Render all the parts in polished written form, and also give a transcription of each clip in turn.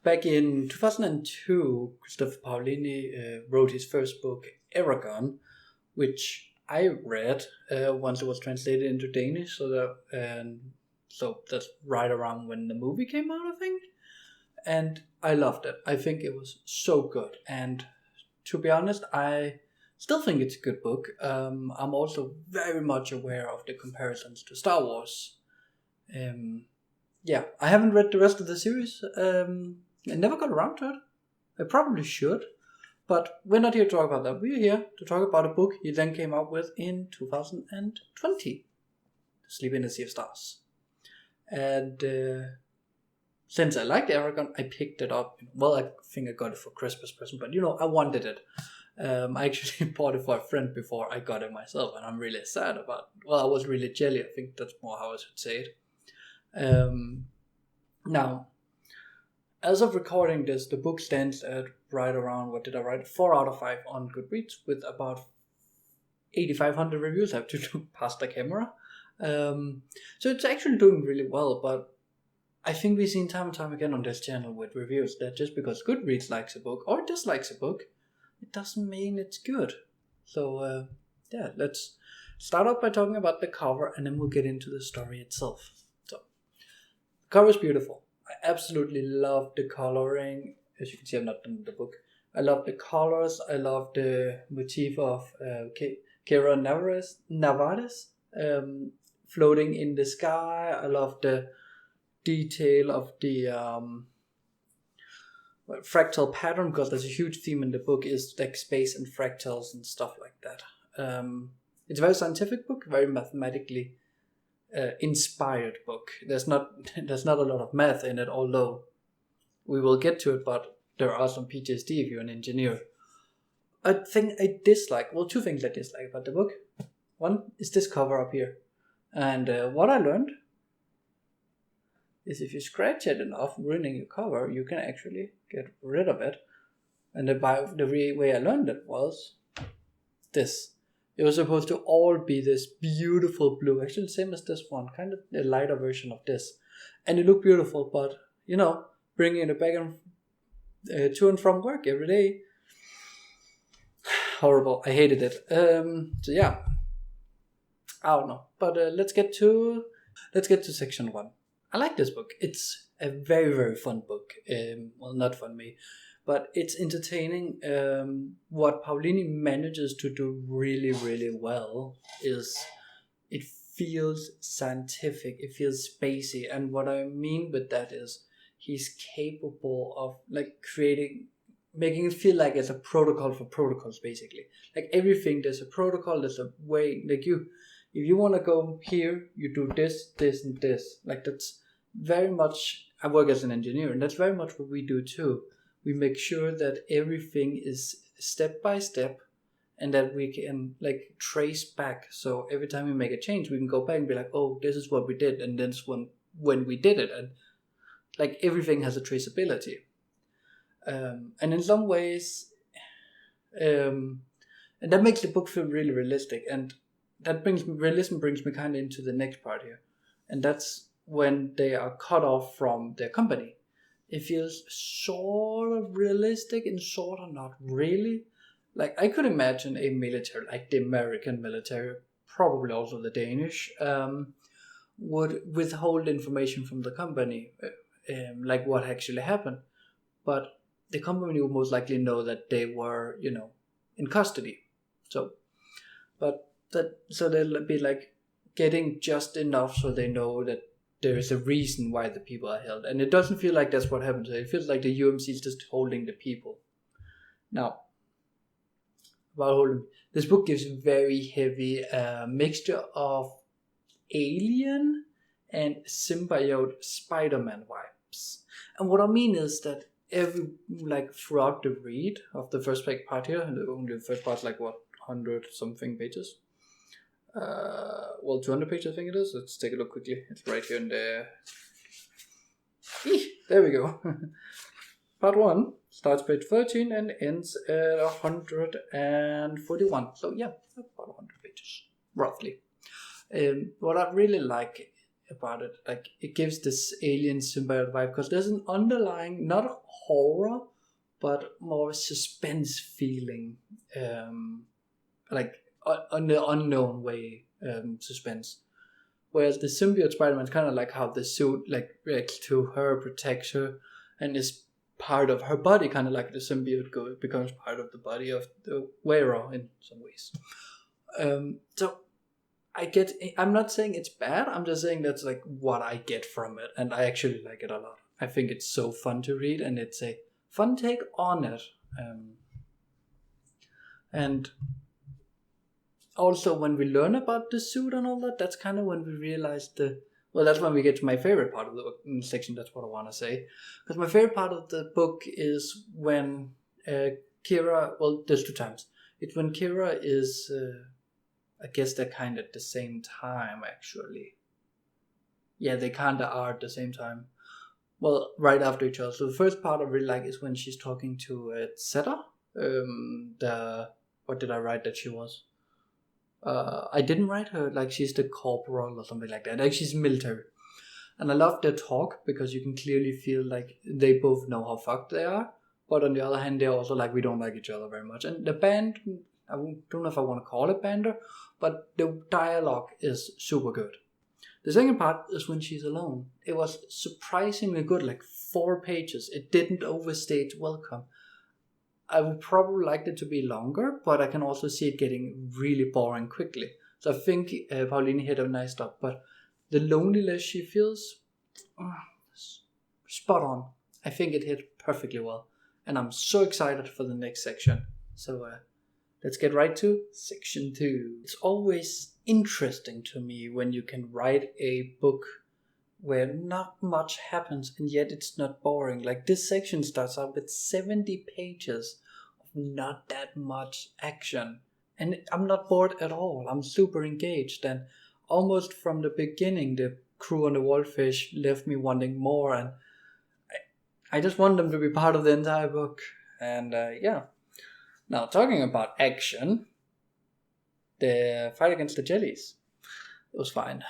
Back in 2002, Christopher Paolini wrote his first book, Eragon, which I read once it was translated into Danish. So that's right around when the movie came out, I think. And I loved it. I think it was so good. And to be honest, I still think it's a good book. I'm also very much aware of the comparisons to Star Wars. Yeah, I haven't read the rest of the series. I never got around to it. I probably should, but we're not here to talk about that. We're here to talk about a book he then came out with in 2020, Sleep in the Sea of Stars. And since I liked Eragon, I picked it up. Well, I think I got it for Christmas present, but I wanted it. I actually bought it for a friend before I got it myself, and I'm really sad about it. Well, I was really jelly. I think that's more how I should say it. Now, as of recording this, the book stands at right around, what did I write? 4 out of 5 on Goodreads with about 8,500 reviews. I have to look past the camera. So it's actually doing really well, but I think we've seen time and time again on this channel with reviews that just because Goodreads likes a book or dislikes a book, it doesn't mean it's good. So yeah, let's start off by talking about the cover, and then we'll get into the story itself. So the cover is beautiful. I absolutely love the coloring. As you can see, I've not done the book. I love the colors. I love the motif of Kira Navares floating in the sky. I love the detail of the fractal pattern, because there's a huge theme in the book is like space and fractals and stuff like that. It's a very scientific book, very mathematically inspired book. There's not a lot of math in it, although we will get to it, but there are some PTSD if you're an engineer. A thing I dislike, well, 2 things I dislike about the book. One is this cover up here, and what I learned is if you scratch it enough, ruining your cover, you can actually get rid of it. And the way I learned it was this. It was supposed to all be this beautiful blue, actually the same as this one, kind of a lighter version of this. And it looked beautiful, but bringing it back and to and from work every day, horrible. I hated it. So yeah, I don't know. But let's get to section 1. I like this book. It's a very, very fun book. Well, not fun me, but it's entertaining. What Paolini manages to do really, really well is it feels scientific. It feels spacey. And what I mean with that is he's capable of making it feel like it's a protocol for protocols, basically. Like everything, there's a protocol, there's a way, if you want to go here, you do this, this, and this. Like that's very much, I work as an engineer, and that's very much what we do too. We make sure that everything is step by step, and that we can trace back. So every time we make a change, we can go back and be like, oh, this is what we did, and that's when we did it, and everything has a traceability. And in some ways, and that makes the book feel really realistic, and realism brings me kind of into the next part here, and that's when they are cut off from their company. It feels sort of realistic and sort of not really. I could imagine a military, like the American military, probably also the Danish, would withhold information from the company, like what actually happened. But the company would most likely know that they were, in custody. So they'll be getting just enough so they know that there is a reason why the people are held. And it doesn't feel like that's what happens. It feels like the UMC is just holding the people. Now, about holding, this book gives a very heavy mixture of alien and symbiote Spider-Man vibes. And what I mean is that throughout the read of the first part here, and only the first part's 100 something pages. 200 pages I think it is. Let's take a look quickly. It's right here in there. There we go. Part 1 starts page 13 and ends at 141. So yeah, about 100 pages, roughly. What I really like about it, it gives this alien symbiote vibe, because there's an underlying, not a horror, but more suspense feeling, like on the unknown way, suspense. Whereas the symbiote Spider-Man is kind of like how the suit like reacts to her, protects her, and is part of her body, kind of like the symbiote becomes part of the body of the wearer in some ways. So I'm not saying it's bad, I'm just saying that's like what I get from it, and I actually like it a lot. I think it's so fun to read, and it's a fun take on it. And also when we learn about the suit and all that, that's kind of when we realize that's when we get to my favorite part of the book section. That's what I want to say, because my favorite part of the book is when Kira, well, there's 2 times. It's when Kira is I guess they're kind of at the same time, actually. Yeah, they kind of are at the same time. Well, right after each other. So the first part I really like is when she's talking to Zeta. What did I write that she was? I didn't write her like she's the corporal or something like that. Like she's military. And I love their talk because you can clearly feel like they both know how fucked they are. But on the other hand, they're also like, we don't like each other very much. And the band, I don't know if I want to call it bander, but the dialogue is super good. The second part is when she's alone. It was surprisingly good, like 4 pages. It didn't overstay its welcome. I would probably like it to be longer, but I can also see it getting really boring quickly. So I think Pauline hit a nice stop, but the loneliness she feels, spot on. I think it hit perfectly well, and I'm so excited for the next section. So let's get right to section 2. It's always interesting to me when you can write a book where not much happens and yet it's not boring. Like this section starts out with 70 pages of not that much action, and I'm not bored at all. I'm super engaged, and almost from the beginning the crew on the Wolfish left me wanting more, and I just want them to be part of the entire book. And yeah. Now, talking about action, the fight against the jellies, it was fine,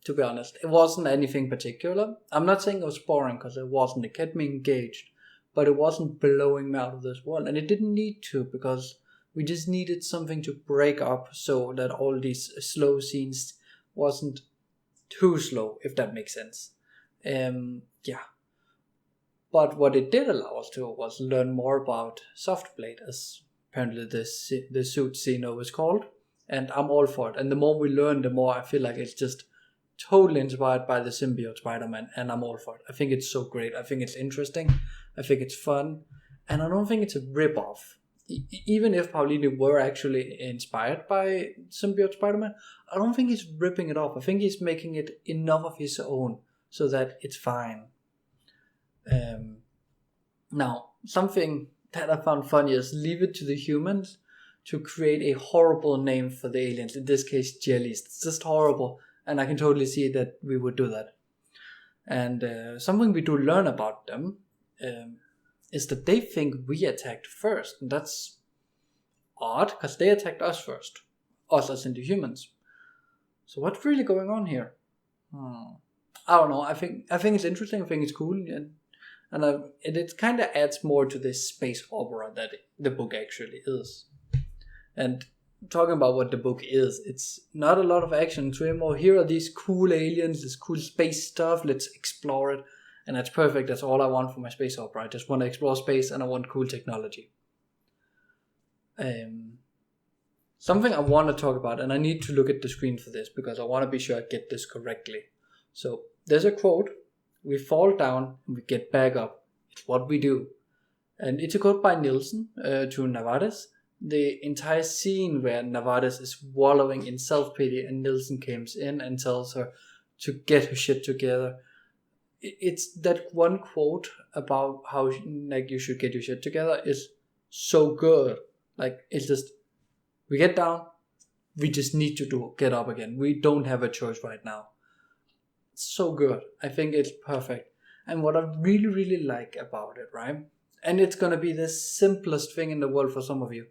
to be honest. It wasn't anything particular. I'm not saying it was boring, because it wasn't. It kept me engaged, but it wasn't blowing me out of this world. And it didn't need to, because we just needed something to break up so that all these slow scenes wasn't too slow, if that makes sense. Yeah. But what it did allow us to was learn more about Softblade, as apparently the suit Xeno is called, and I'm all for it. And the more we learn, the more I feel like it's just totally inspired by the symbiote Spider-Man, and I'm all for it. I think it's so great. I think it's interesting. I think it's fun, and I don't think it's a rip-off. Even if Pauline were actually inspired by symbiote Spider-Man, I don't think he's ripping it off. I think he's making it enough of his own so that it's fine. Now, something that I found funny is leave it to the humans to create a horrible name for the aliens, in this case jellies. It's just horrible, and I can totally see that we would do that. And something we do learn about them is that they think we attacked first, and that's odd, because they attacked us first, us as in the humans. So what's really going on here? I don't know. I think it's interesting. I think it's cool, and it kind of adds more to this space opera that the book actually is. And talking about what the book is, it's not a lot of action. It's way more, here are these cool aliens, this cool space stuff, let's explore it. And that's perfect. That's all I want for my space opera. I just want to explore space, and I want cool technology. Something I want to talk about, and I need to look at the screen for this because I want to be sure I get this correctly. So there's a quote: "We fall down and we get back up. It's what we do." And it's a quote by Nielsen to Navarez. The entire scene where Navarez is wallowing in self-pity and Nielsen comes in and tells her to get her shit together. It's that one quote about how like you should get your shit together is so good. Like, it's just, we get down, we just need to get up again. We don't have a choice right now. It's so good. I think it's perfect. And what I really, really like about it, right? And it's gonna be the simplest thing in the world for some of you.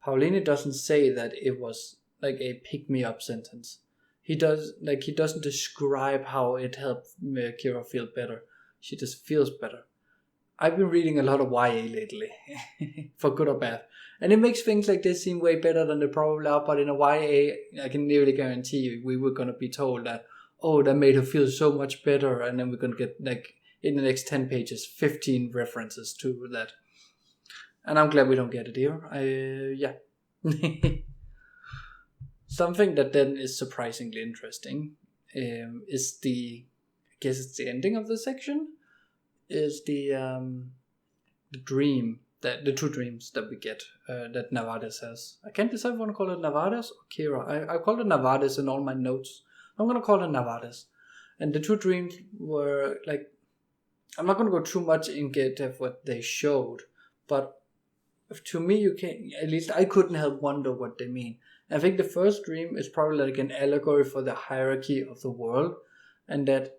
Pauline doesn't say that it was like a pick-me-up sentence. He doesn't describe how it helped Kira feel better. She just feels better. I've been reading a lot of YA lately, for good or bad. And it makes things like this seem way better than they probably are, but in a YA, I can nearly guarantee you we were going to be told that, oh, that made her feel so much better, and then we're going to get, like, in the next 10 pages, 15 references to that. And I'm glad we don't get it here. Yeah. Something that then is surprisingly interesting is I guess it's the ending of the section, is the dream, the two dreams that we get, that Narvaez has. I can't decide if I want to call it Narvaez or Kira. I called it Narvaez in all my notes. I'm going to call it Narvaez. And the two dreams were like, I'm not going to go too much in depth what they showed, but to me, you can, at least I couldn't help wonder what they mean. I think the first dream is probably like an allegory for the hierarchy of the world, and that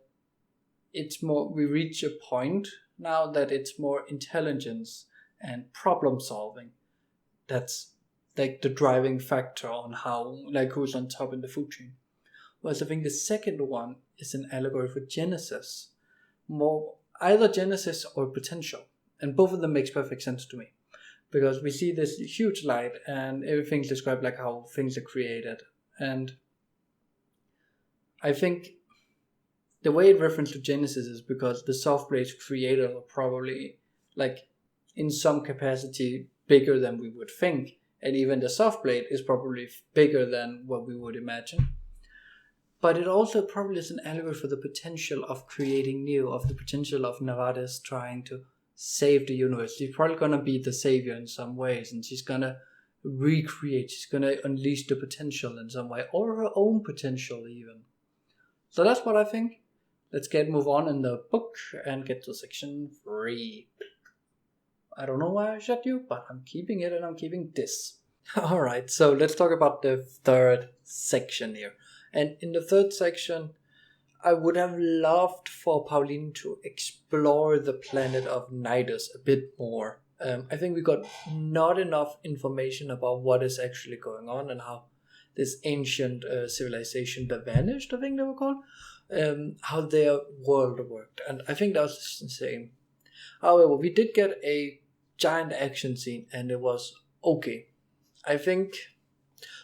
it's more, we reach a point now that it's more intelligence and problem solving that's like the driving factor on how, like, who's on top in the food chain. Whereas I think the second one is an allegory for Genesis, more either Genesis or potential, and both of them makes perfect sense to me, because we see this huge light and everything's described like how things are created. And I think the way it referenced to Genesis is because the soft blade's creators are probably, like, in some capacity bigger than we would think, and even the soft blade is probably bigger than what we would imagine. But it also probably is an allegory for the potential of creating new, of the potential of Narvaez trying to save the universe. She's probably gonna be the savior in some ways, and she's gonna recreate, she's gonna unleash the potential in some way, or her own potential even. So that's what I think. Let's move on in the book and get to section 3. I don't know why I shut you, but I'm keeping it, and I'm keeping this. Alright, so let's talk about the third section here. And in the third section, I would have loved for Pauline to explore the planet of Nidus a bit more. I think we got not enough information about what is actually going on and how this ancient civilization that vanished, I think they were called, how their world worked. And I think that was insane. However, we did get a giant action scene, and it was okay. I think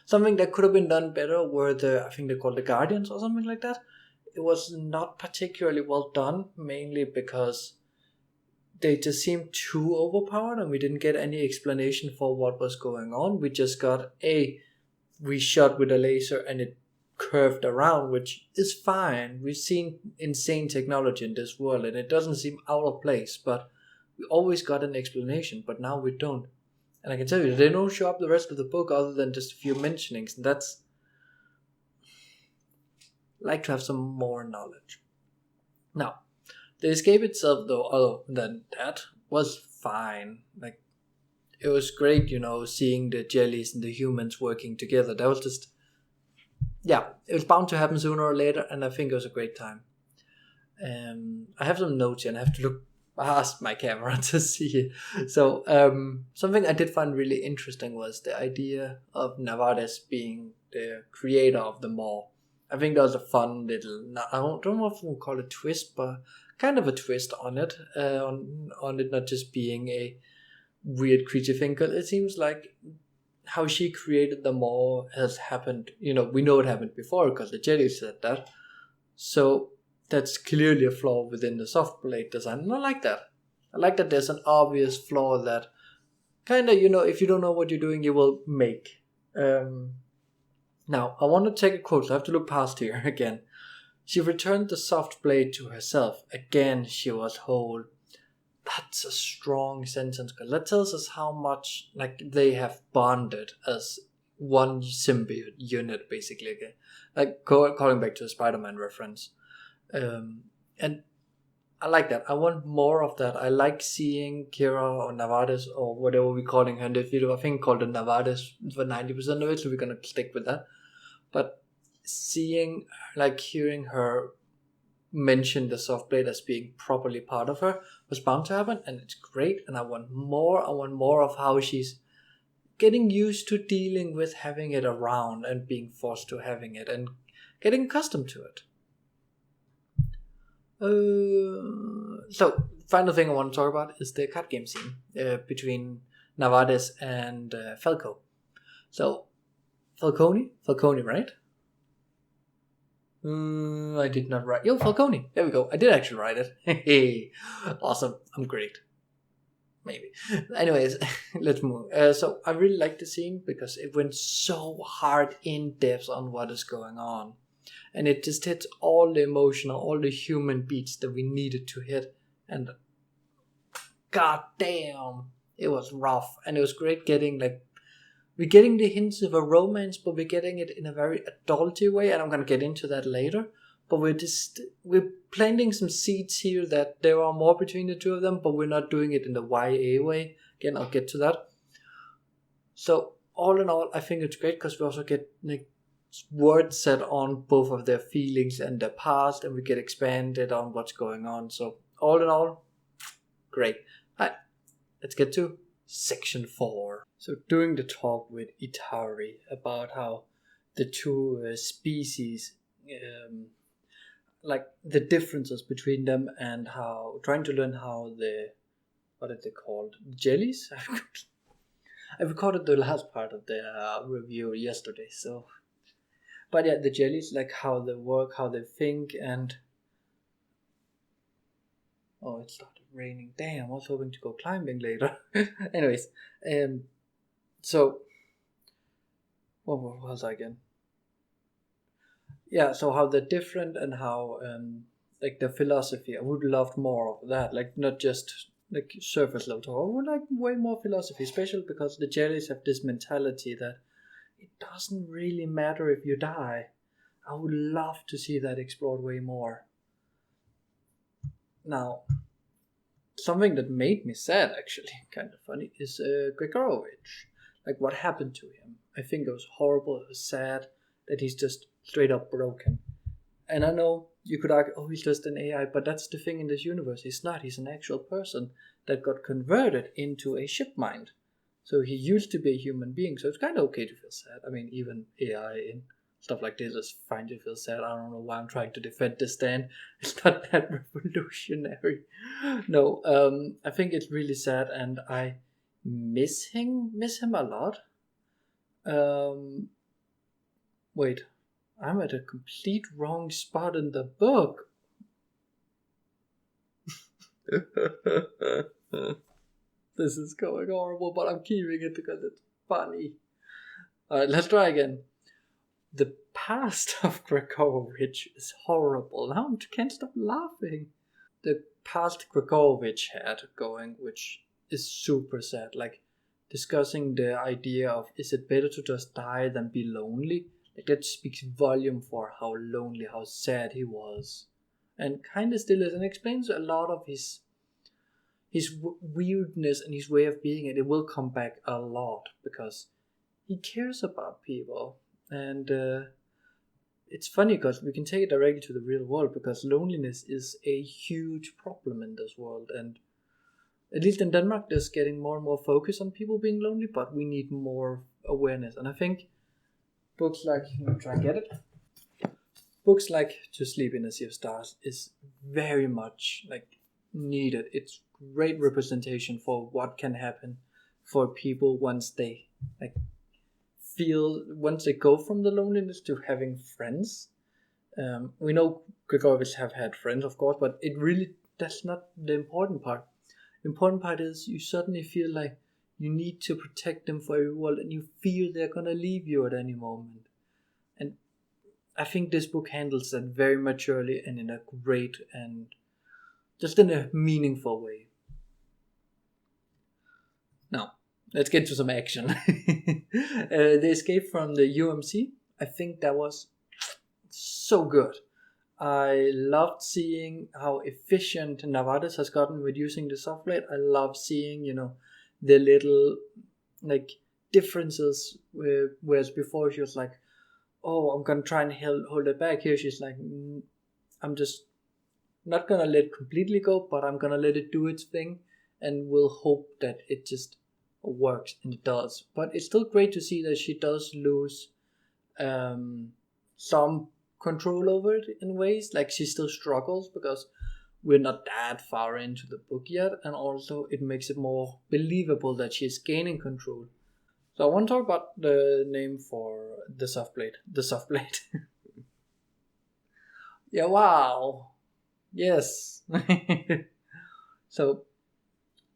something that could have been done better were I think they called the Guardians or something like that. It was not particularly well done, mainly because they just seemed too overpowered, and we didn't get any explanation for what was going on. We just got we shot with a laser and it curved around, which is fine. We've seen insane technology in this world, and it doesn't seem out of place, but we always got an explanation, but now we don't. And I can tell you, they don't show up the rest of the book other than just a few mentionings, and that's like to have some more knowledge. Now, the escape itself, though, other than that, was fine. Like, it was great, seeing the jellies and the humans working together. That was just, yeah, it was bound to happen sooner or later, and I think it was a great time. I have some notes here, and I have to look past my camera to see it. So, something I did find really interesting was the idea of Narvaez being the creator of the mall. I think that was a fun little, I don't know if we'll call it twist, but kind of a twist on it, on it not just being a weird creature thing, because it seems like how she created the mall has happened, we know it happened before because the Jedi said that, so that's clearly a flaw within the soft blade design, and I like that. I like that there's an obvious flaw that kind of, if you don't know what you're doing, you will make. Now, I want to take a quote, so I have to look past here again. She returned the soft blade to herself. Again, she was whole. That's a strong sentence, because that tells us how much they have bonded as one symbiote unit, basically. Okay? Like calling back to the Spider-Man reference. And I like that. I want more of that. I like seeing Kira or Narvaez or whatever we're calling her in this video. I think called the Narvaez for 90% of it, so we're going to stick with that. But hearing her mention the soft blade as being properly part of her was bound to happen, and it's great, and I want more. I want more of how she's getting used to dealing with having it around and being forced to having it and getting accustomed to it. So final thing I want to talk about is the card game scene between Narvaez and Falco. So, Falcone, right? I did not write. Yo, Falcone. There we go. I did actually write it. Hey, awesome. I'm great. Maybe. Anyways, let's move. So I really like the scene because it went so hard in depth on what is going on. And it just hits all the emotional, all the human beats that we needed to hit. And god damn, it was rough. And it was great getting we're getting the hints of a romance, but we're getting it in a very adulty way, and I'm gonna get into that later. But we're planting some seeds here that there are more between the two of them, but we're not doing it in the YA way. Again, I'll get to that. So all in all, I think it's great because we also get words set on both of their feelings and their past, and we get expanded on what's going on. So all in all, great. Alright, let's get to Section 4. So during the talk with Itari about how the two species, the differences between them, and how trying to learn how what are they called? Jellies? I recorded the last part of the review yesterday, so. But yeah, the jellies, like how they work, how they think, and. Oh, it started raining. Damn, I was hoping to go climbing later. Anyways, so what was I again? Yeah, so how they're different and how the philosophy. I would love more of that, not just surface level talk. I would like way more philosophy, especially because the jellies have this mentality that it doesn't really matter if you die. I would love to see that explored way more. Now, something that made me sad, actually, kind of funny, is Gregorovich. What happened to him? I think it was horrible. It was sad that he's just straight up broken. And I know you could argue, oh, he's just an AI, but that's the thing in this universe. He's not. He's an actual person that got converted into a ship mind. So he used to be a human being. So it's kind of okay to feel sad. I mean, even AI in stuff like this is fine to feel sad. I don't know why I'm trying to defend this stand. It's not that revolutionary. No, I think it's really sad, and I miss him a lot. Wait, I'm at a complete wrong spot in the book. This is going horrible, but I'm keeping it because it's funny. Alright, let's try again. The past of Gregorovich is horrible. Now I can't stop laughing. The past Gregorovich had going, which is super sad. Discussing the idea of, is it better to just die than be lonely? That speaks volume for how lonely, how sad he was. And kind of still is, and explains a lot of his weirdness and his way of being. And it will come back a lot because he cares about people. And it's funny because we can take it directly to the real world, because loneliness is a huge problem in this world. And at least in Denmark, there's getting more and more focus on people being lonely, but we need more awareness. And I think books like, try and get it. Books like To Sleep in a Sea of Stars is very much needed. It's great representation for what can happen for people once they once they go from the loneliness to having friends. We know Gregorovich have had friends, of course, but that's not the important part. The important part is you suddenly feel like you need to protect them for every world, and you feel they're gonna leave you at any moment. And I think this book handles that very maturely and in a great and just in a meaningful way. Now, let's get to some action. The escape from the UMC, I think that was so good. I loved seeing how efficient Narvaez has gotten with using the software. I love seeing, the little differences, whereas before she was like, oh, I'm gonna try and hold it back. Here she's like, I'm just not gonna let it completely go, but I'm gonna let it do its thing, and we'll hope that it just works, and it does. But it's still great to see that she does lose some control over it in ways. She still struggles, because we're not that far into the book yet, and also it makes it more believable that she's gaining control. So I want to talk about the name for the soft blade. The soft blade. Yeah, wow. Yes. So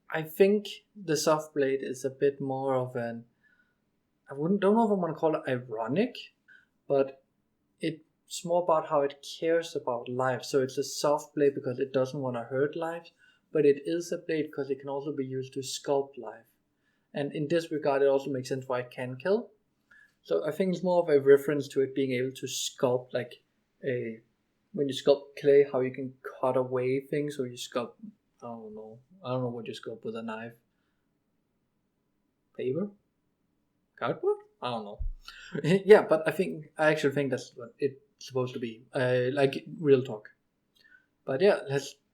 I think the soft blade is a bit more of an, don't know if I want to call it ironic, but it's more about how it cares about life. So it's a soft blade because it doesn't want to hurt life, but it is a blade because it can also be used to sculpt life. And in this regard, it also makes sense why it can kill. So I think it's more of a reference to it being able to sculpt, like when you sculpt clay, how you can cut away things, or you sculpt, I don't know what you sculpt with a knife. Paper? Cardboard? I don't know. Yeah, but I actually think that's what it's supposed to be. Like real talk. But yeah,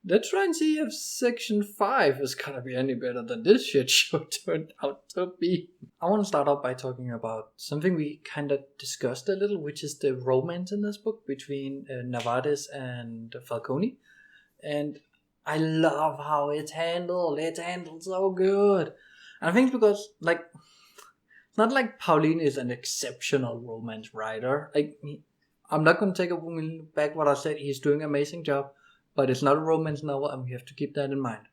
let's try and see if section 5 is gonna be any better than this shit show turned out to be. I want to start off by talking about something we kind of discussed a little, which is the romance in this book between Navades and Falcone. And I love how it's handled. It's handled so good. And I think it's because, like, it's not like Pauline is an exceptional romance writer. I'm not going to take back what I said. He's doing an amazing job. But it's not a romance novel, and we have to keep that in mind.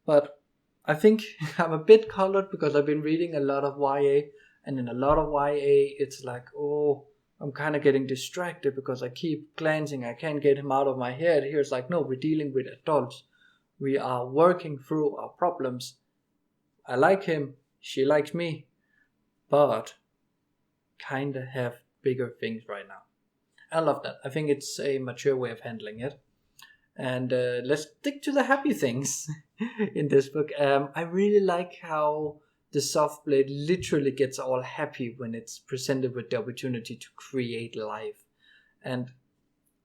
But I think I'm a bit colored because I've been reading a lot of YA, and in a lot of YA, it's like, oh, I'm kind of getting distracted because I keep glancing. I can't get him out of my head. Here it's like, no, we're dealing with adults. We are working through our problems. I like him. She likes me. But kind of have bigger things right now. I love that. I think it's a mature way of handling it. And let's stick to the happy things in this book. I really like how the soft blade literally gets all happy when it's presented with the opportunity to create life. And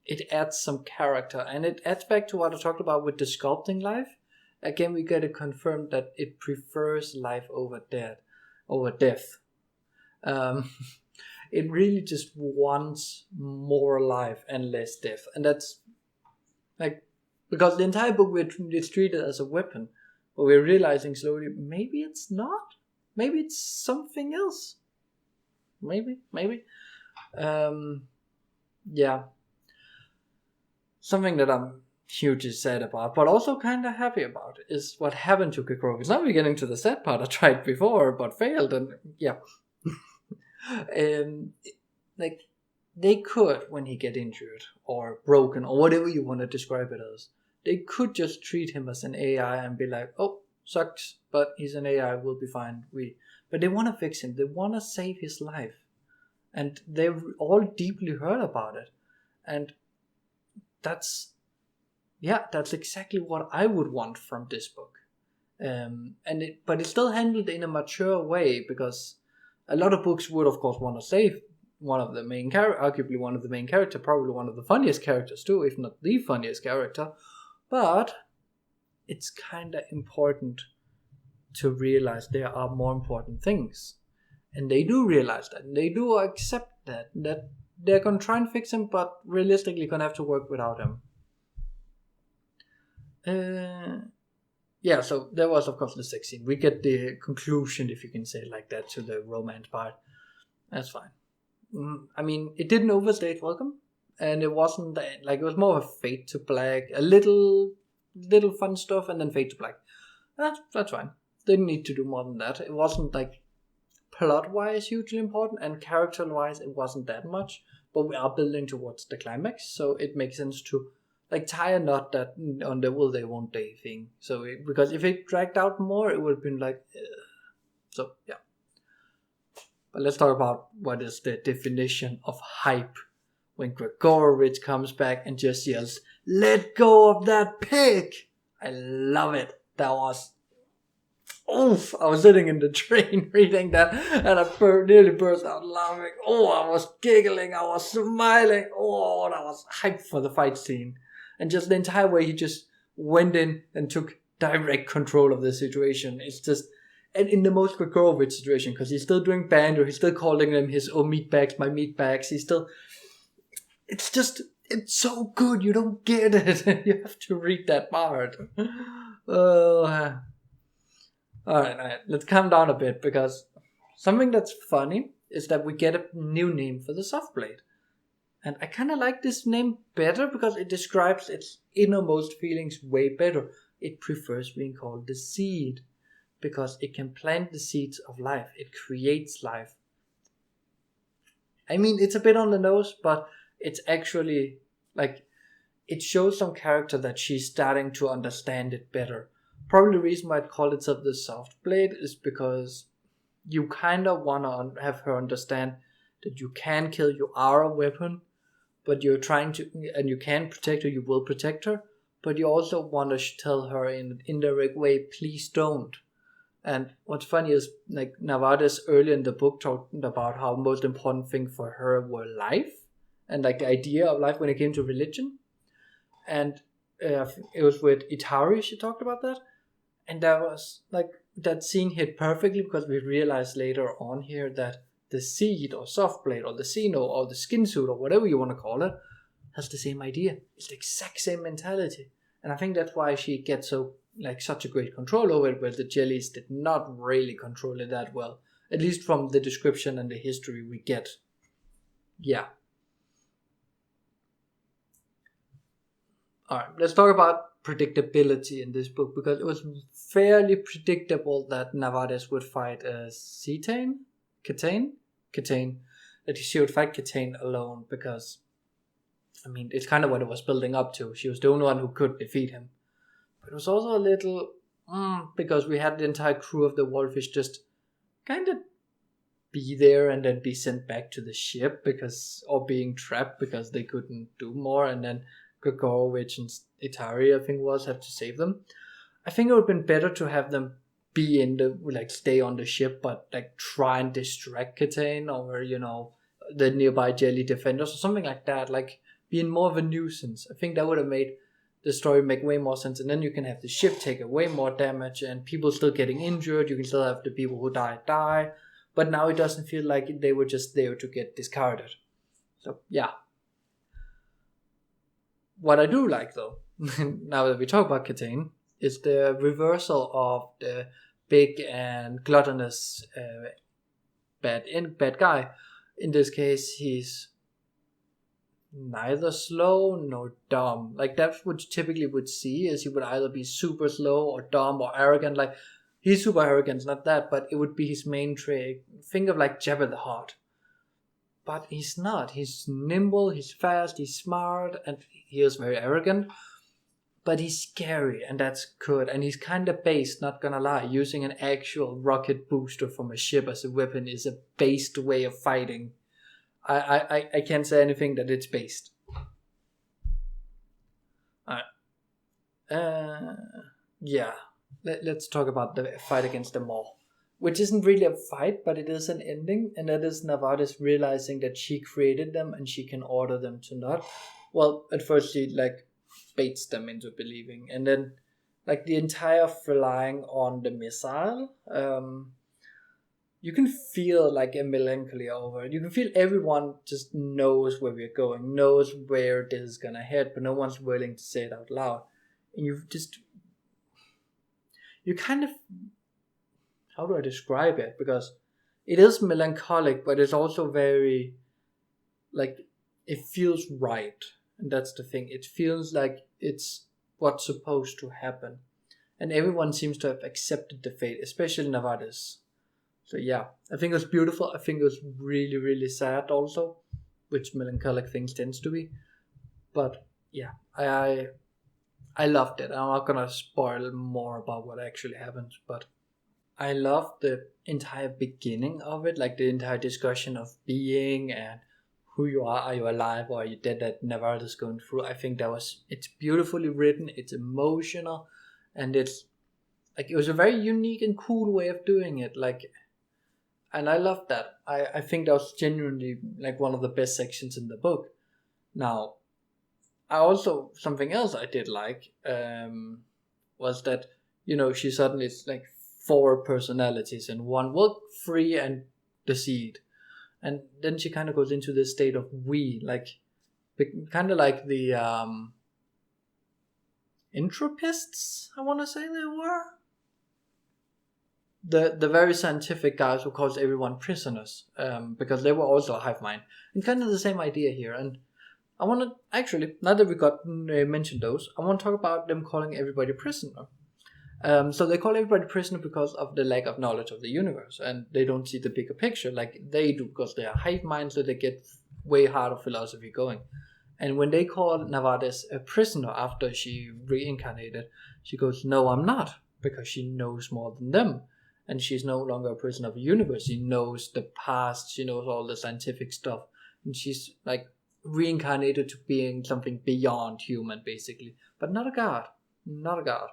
it adds some character. And it adds back to what I talked about with the sculpting life. Again, we get it confirmed that it prefers life over death. It really just wants more life and less death. And that's like, because the entire book it's treated as a weapon, but we're realizing slowly maybe it's not. Maybe it's something else. Maybe. Yeah. Something that I'm hugely sad about, but also kind of happy about, is what happened to Kikrovich. Now we're getting to the sad part I tried before, but failed, and yeah. Like, they could, when he get injured or broken or whatever you want to describe it as, they could just treat him as an AI and be like, oh, sucks, but he's an AI, we'll be fine. But they want to fix him. They want to save his life, and they're all deeply hurt about it. And that's exactly what I would want from this book. But it's still handled in a mature way, because a lot of books would, of course, want to save one of the main arguably one of the main character, probably one of the funniest characters too, if not the funniest character. But it's kind of important to realize there are more important things, and they do realize that, and they do accept that they're gonna try and fix him, but realistically gonna have to work without him. Yeah, so there was, of course, the sex scene. We get the conclusion, if you can say it like that, to the romance part. That's fine. I mean, it didn't overstay its welcome, and it wasn't like, it was more of a fade to black, a little fun stuff, and then fade to black. That's fine. Didn't need to do more than that. It wasn't like plot-wise hugely important, and character-wise it wasn't that much, but we are building towards the climax, so it makes sense to like tie a knot that on the will they won't they thing. So because if it dragged out more, it would have been like so yeah. But let's talk about what is the definition of hype when Gregorovich comes back and just yells, "Let go of that pig!" I love it. That was oof. I was sitting in the train reading that, and I nearly burst out laughing. Oh, I was giggling, I was smiling. Oh, that was hype for the fight scene. And just the entire way he just went in and took direct control of the situation. It's just, and in the most Gregorovich situation, because he's still doing banter, he's still calling them his meat bags, my meat bags. He's still, it's just It's so good, you don't get it. You have to read that part. Oh, all right, let's calm down a bit, because something that's funny is that we get a new name for the soft blade. And I kind of like this name better because it describes its innermost feelings way better. It prefers being called the seed because it can plant the seeds of life. It creates life. I mean, it's a bit on the nose, but it's actually like it shows some character that she's starting to understand it better. Probably the reason why it called itself the soft blade is because you kind of want to have her understand that you can kill, you are a weapon, but you're trying to, and you can protect her, you will protect her, but you also want to tell her in an indirect way, please don't. And what's funny is, like, Navades early in the book talked about how most important thing for her were life and like the idea of life when it came to religion. And it was with Itari she talked about that, and that was like that scene hit perfectly because we realized later on here that the seed or soft blade or the Xeno or the skin suit or whatever you want to call it has the same idea. It's the exact same mentality, and I think that's why she gets so like such a great control over it, where the jellies did not really control it that well, at least from the description and the history we get. Yeah. All right, let's talk about predictability in this book, because it was fairly predictable that Navades would fight Cetane, Catane, that she would fight Catane alone, because I mean it's kind of what it was building up to. She was the only one who could defeat him, but it was also a little because we had the entire crew of the Wolfish just kind of be there and then be sent back to the ship because, or being trapped because they couldn't do more, and then Gregorowicz and Itari, I think was, have to save them. I think it would have been better to have them be in the, like, stay on the ship, but like try and distract Catane or, you know, the nearby jelly defenders or something like that, like being more of a nuisance. I think that would have made the story make way more sense, and then you can have the ship take away more damage and people still getting injured. You can still have the people who die, but now it doesn't feel like they were just there to get discarded. So yeah. What I do like, though, now that we talk about Catane, is the reversal of the big and gluttonous bad guy. In this case, he's neither slow nor dumb. Like, that's what you typically would see, is he would either be super slow or dumb or arrogant. Like, he's super arrogant, it's not that, but it would be his main trait. Think of like Jabba the Hutt. But he's not. He's nimble, he's fast, he's smart, and he is very arrogant. But he's scary, and that's good. And he's kind of based, not gonna lie. Using an actual rocket booster from a ship as a weapon is a based way of fighting. I can't say anything that it's based. Alright. Yeah. Let's talk about the fight against the Maw, which isn't really a fight, but it is an ending, and that is Navades realizing that she created them and she can order them to not. Well, at first she like baits them into believing, and then like the entire flying on the missile, you can feel like a melancholy over it. You can feel everyone just knows where we're going, knows where this is gonna head, but no one's willing to say it out loud. And you kind of, how do I describe it? Because it is melancholic, but it's also very, like, it feels right. And that's the thing. It feels like it's what's supposed to happen. And everyone seems to have accepted the fate, especially Navades. So yeah, I think it was beautiful. I think it was really, really sad also, which melancholic things tends to be. But yeah, I loved it. I'm not gonna spoil more about what actually happened, but I love the entire beginning of it, like the entire discussion of being and who you are you alive or are you dead, that Navarre is going through. I think it's beautifully written, it's emotional, and it's like, it was a very unique and cool way of doing it. Like, and I love that. I think that was genuinely like one of the best sections in the book. Now, I also, something else I did like was that, you know, she suddenly is like 4 personalities in one. Well, free and the seed. And then she kind of goes into this state of we, like, kind of like the entropists, I want to say they were. The very scientific guys who caused everyone prisoners, because they were also a hive mind. And kind of the same idea here. And I want to, actually, now that we got mentioned those, I want to talk about them calling everybody prisoner. So they call everybody prisoner because of the lack of knowledge of the universe, and they don't see the bigger picture like they do, because they are hive minds, so they get way harder philosophy going. And when they call Navades a prisoner after she reincarnated, she goes, "No, I'm not," because she knows more than them. And she's no longer a prisoner of the universe. She knows the past, she knows all the scientific stuff. And she's like reincarnated to being something beyond human, basically. But not a god. Not a god.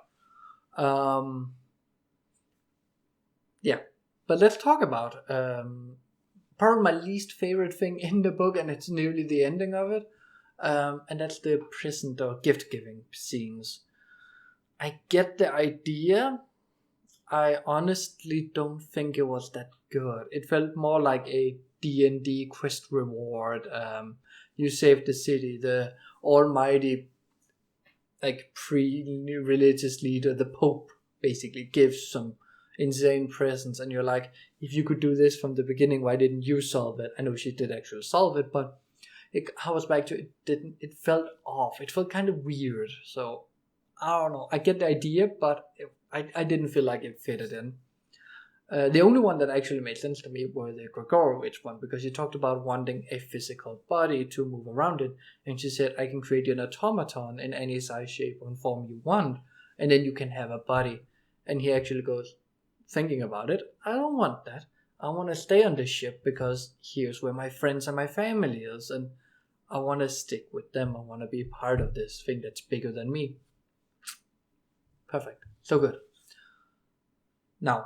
Yeah. But let's talk about probably my least favorite thing in the book, and it's nearly the ending of it. And that's the prison or gift giving scenes. I get the idea. I honestly don't think it was that good. It felt more like a D&D quest reward. You saved the city. The almighty, like, pre-religious leader, the Pope, basically gives some insane presents, and you're like, if you could do this from the beginning, why didn't you solve it? I know she did actually solve it, but I was back to it. It felt off. It felt kind of weird. So I don't know. I get the idea, but I didn't feel like it fitted in. The only one that actually made sense to me were the Gregorovich one, because she talked about wanting a physical body to move around in, and she said, I can create an automaton in any size, shape, and form you want, and then you can have a body. And he actually goes, thinking about it, I don't want that. I want to stay on the ship because here's where my friends and my family is, and I want to stick with them. I want to be part of this thing that's bigger than me. Perfect. So good. Now,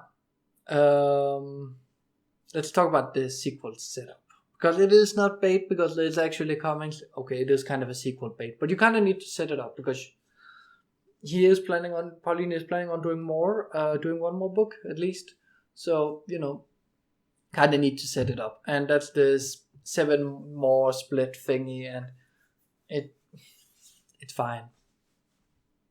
let's talk about the sequel setup. Because it is not bait, because there's actually comics. Okay, it is kind of a sequel bait, but you kind of need to set it up, because Pauline is planning on doing one more book at least. So, kind of need to set it up. And that's this 7 more split thingy, and it's fine.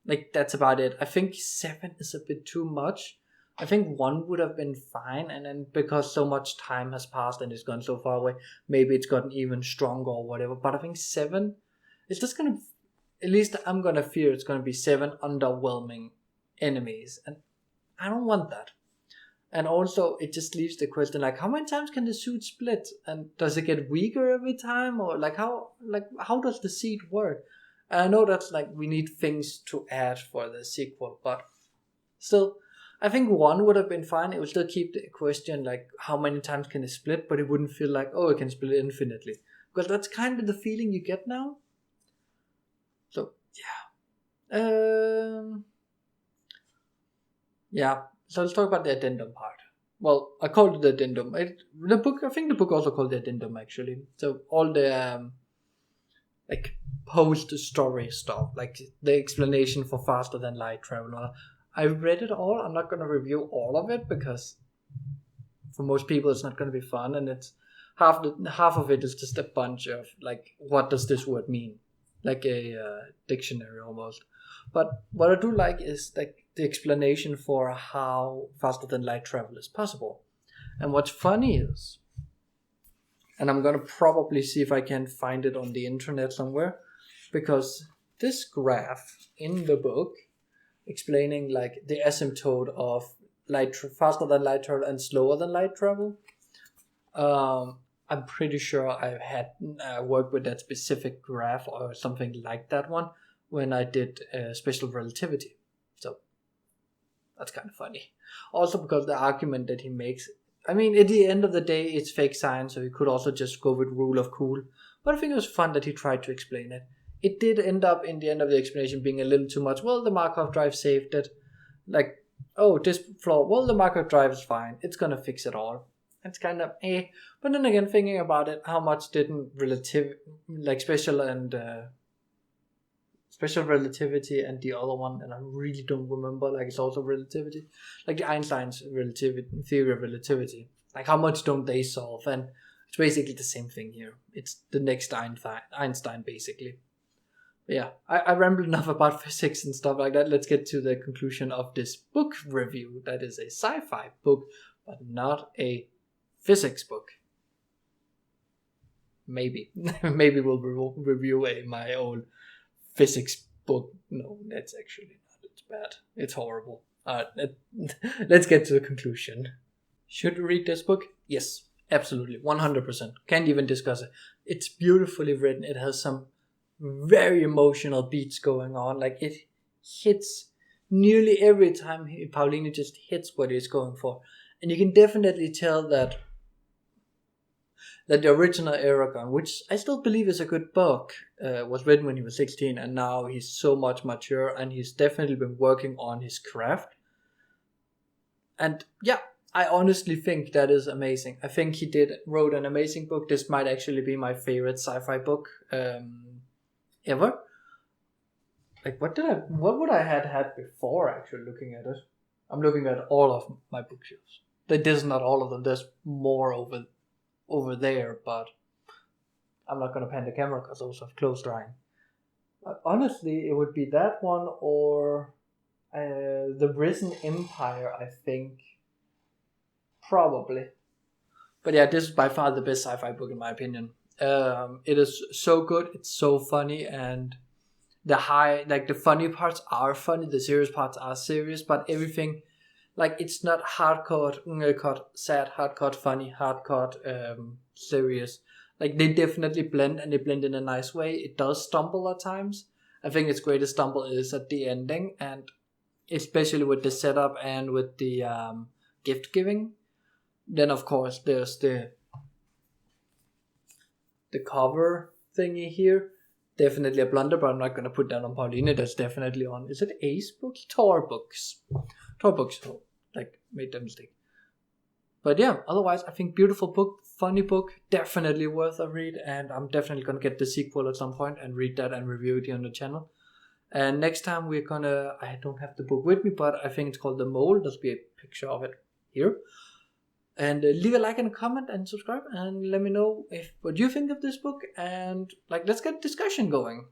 Like, that's about it. I think 7 is a bit too much. I think 1 would have been fine, and then because so much time has passed and it's gone so far away, maybe it's gotten even stronger or whatever. But I think 7, it's just gonna, at least I'm gonna fear it's gonna be 7 underwhelming enemies, and I don't want that. And also, it just leaves the question, like, how many times can the suit split? And does it get weaker every time? Or how does the seed work? I know that's like, we need things to add for the sequel, but still, I think 1 would have been fine. It would still keep the question, like, how many times can it split? But it wouldn't feel like, oh, it can split infinitely. Because that's kind of the feeling you get now. So, yeah. Yeah. So let's talk about the addendum part. Well, I called it the addendum. I think the book also called the addendum, actually. So all the like post-story stuff, like the explanation for faster than light travel. I read it all. I'm not going to review all of it, because for most people it's not going to be fun, and it's half of it is just a bunch of like, what does this word mean, like a dictionary almost. But what I do like is like the explanation for how faster than light travel is possible. And what's funny is, and I'm gonna probably see if I can find it on the internet somewhere, because this graph in the book explaining like the asymptote of faster than light travel and slower than light travel, I'm pretty sure I had worked with that specific graph or something like that one when I did special relativity. So that's kind of funny. Also because the argument that he makes, I mean, at the end of the day, it's fake science, so he could also just go with rule of cool. But I think it was fun that he tried to explain it. It did end up in the end of the explanation being a little too much. Well, the Markov drive saved it. Like, oh, this flaw. Well, the Markov drive is fine. It's gonna fix it all. It's kind of eh. But then again, thinking about it, how much didn't special relativity and the other one, and I really don't remember, like it's also relativity, like the Einstein's theory of relativity, like how much don't they solve? And It's basically the same thing here. It's the next Einstein basically. But yeah, I rambled enough about physics and stuff like that. Let's get to the conclusion of this book review. That is a sci-fi book, but not a physics book. Maybe we'll review my old physics book. No, that's actually not. It's bad. It's horrible. Let's get to the conclusion. Should we read this book? Yes, absolutely, 100%. Can't even discuss it. It's beautifully written. It has some very emotional beats going on. Like, it hits nearly every time Pauline just hits what he's going for. And you can definitely tell that the original Eragon, which I still believe is a good book, was written when he was 16, and now he's so much mature, and he's definitely been working on his craft. And yeah, I honestly think that is amazing. I think he wrote an amazing book. This might actually be my favorite sci-fi book ever. Like, what would I had before actually looking at it? I'm looking at all of my bookshelves. There's not all of them. There's more over there, but I'm not gonna pan the camera because those have close drying. Honestly, it would be that one or The Risen Empire, I think. Probably. But yeah, this is by far the best sci-fi book in my opinion. It is so good, it's so funny, and the funny parts are funny, the serious parts are serious, but everything, like, it's not hardcore sad, hardcore funny, hardcore serious. Like, they definitely blend, and they blend in a nice way. It does stumble at times. I think its greatest stumble is at the ending, and especially with the setup and with the gift giving. Then of course there's the cover thingy here. Definitely a blunder, but I'm not gonna put that on Pauline. That's definitely on. Is it Ace Books? Tor Books. Oh, like, made that mistake. But yeah, otherwise I think beautiful book, funny book, definitely worth a read, and I'm definitely gonna get the sequel at some point and read that and review it here on the channel. And next time I don't have the book with me, but I think it's called The Mole. There'll be a picture of it here. And leave a like and a comment and subscribe, and let me know what you think of this book, and like, let's get discussion going.